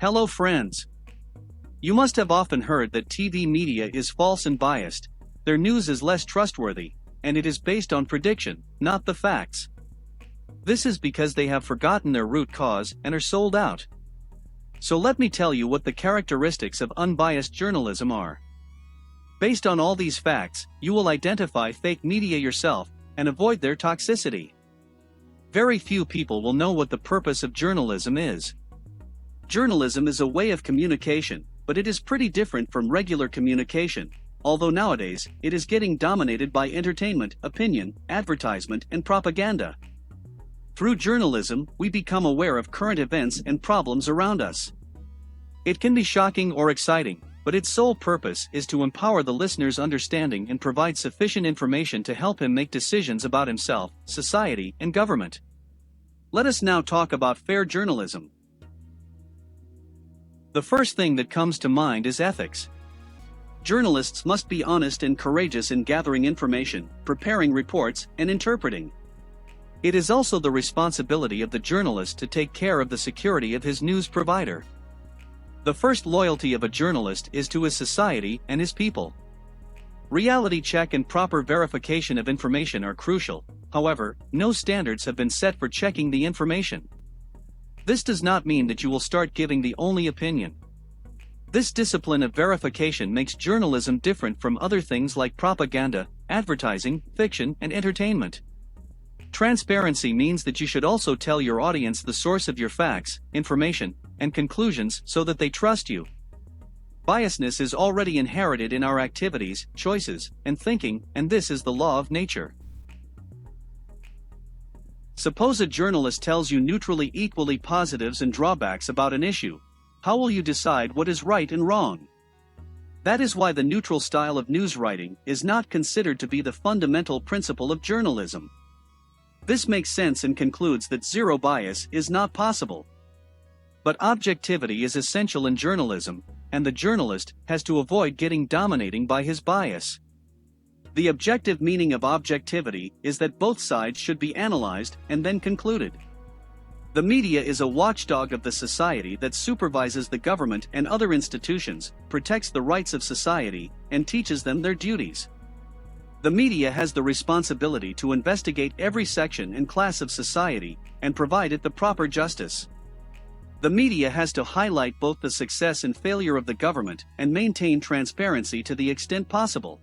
Hello friends. You must have often heard that TV media is false and biased, their news is less trustworthy, and it is based on prediction, not the facts. This is because they have forgotten their root cause and are sold out. So let me tell you what the characteristics of unbiased journalism are. Based on all these facts, you will identify fake media yourself and avoid their toxicity. Very few people will know what the purpose of journalism is. Journalism is a way of communication, but it is pretty different from regular communication, although nowadays, it is getting dominated by entertainment, opinion, advertisement, and propaganda. Through journalism, we become aware of current events and problems around us. It can be shocking or exciting, but its sole purpose is to empower the listener's understanding and provide sufficient information to help him make decisions about himself, society, and government. Let us now talk about fair journalism. The first thing that comes to mind is ethics. Journalists must be honest and courageous in gathering information, preparing reports, and interpreting. It is also the responsibility of the journalist to take care of the security of his news provider. The first loyalty of a journalist is to his society and his people. Reality check and proper verification of information are crucial, however, no standards have been set for checking the information. This does not mean that you will start giving the only opinion. This discipline of verification makes journalism different from other things like propaganda, advertising, fiction, and entertainment. Transparency means that you should also tell your audience the source of your facts, information, and conclusions so that they trust you. Biasness is already inherited in our activities, choices, and thinking, and this is the law of nature. Suppose a journalist tells you neutrally equally positives and drawbacks about an issue. How will you decide what is right and wrong? That is why the neutral style of news writing is not considered to be the fundamental principle of journalism. This makes sense and concludes that zero bias is not possible. But objectivity is essential in journalism, and the journalist has to avoid getting dominating by his bias. The objective meaning of objectivity is that both sides should be analyzed and then concluded. The media is a watchdog of the society that supervises the government and other institutions, protects the rights of society, and teaches them their duties. The media has the responsibility to investigate every section and class of society and provide it the proper justice. The media has to highlight both the success and failure of the government and maintain transparency to the extent possible.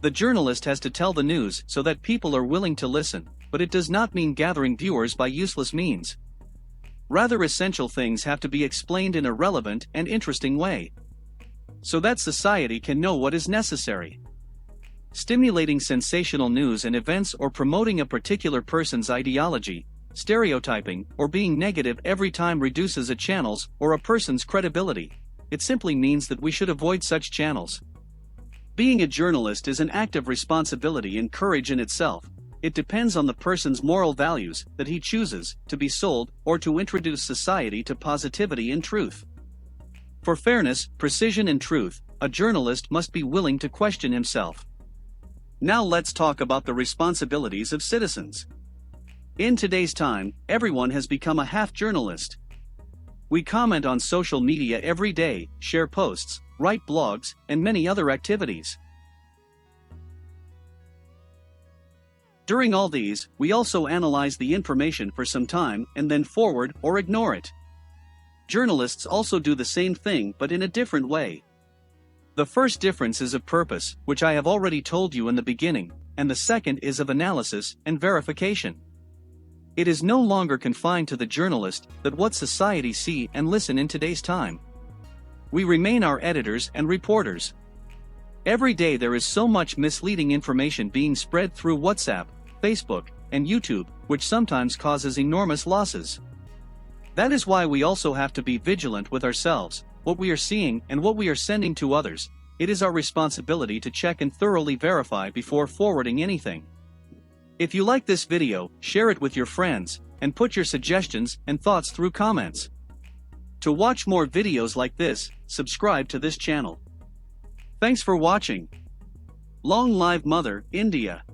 The journalist has to tell the news so that people are willing to listen, but it does not mean gathering viewers by useless means. Rather, essential things have to be explained in a relevant and interesting way, so that society can know what is necessary. Stimulating sensational news and events or promoting a particular person's ideology, stereotyping, or being negative every time reduces a channel's or a person's credibility. It simply means that we should avoid such channels. Being a journalist is an act of responsibility and courage in itself. It depends on the person's moral values that he chooses to be sold or to introduce society to positivity and truth. For fairness, precision, and truth, a journalist must be willing to question himself. Now let's talk about the responsibilities of citizens. In today's time, everyone has become a half-journalist. We comment on social media every day, share posts, write blogs, and many other activities. During all these, we also analyze the information for some time and then forward or ignore it. Journalists also do the same thing but in a different way. The first difference is of purpose, which I have already told you in the beginning, and the second is of analysis and verification. It is no longer confined to the journalist that what society see and listen in today's time. We remain our editors and reporters. Every day there is so much misleading information being spread through WhatsApp, Facebook, and YouTube, which sometimes causes enormous losses. That is why we also have to be vigilant with ourselves, what we are seeing and what we are sending to others. It is our responsibility to check and thoroughly verify before forwarding anything. If you like this video, share it with your friends, and put your suggestions and thoughts through comments. To watch more videos like this, subscribe to this channel. Thanks for watching. Long live Mother India.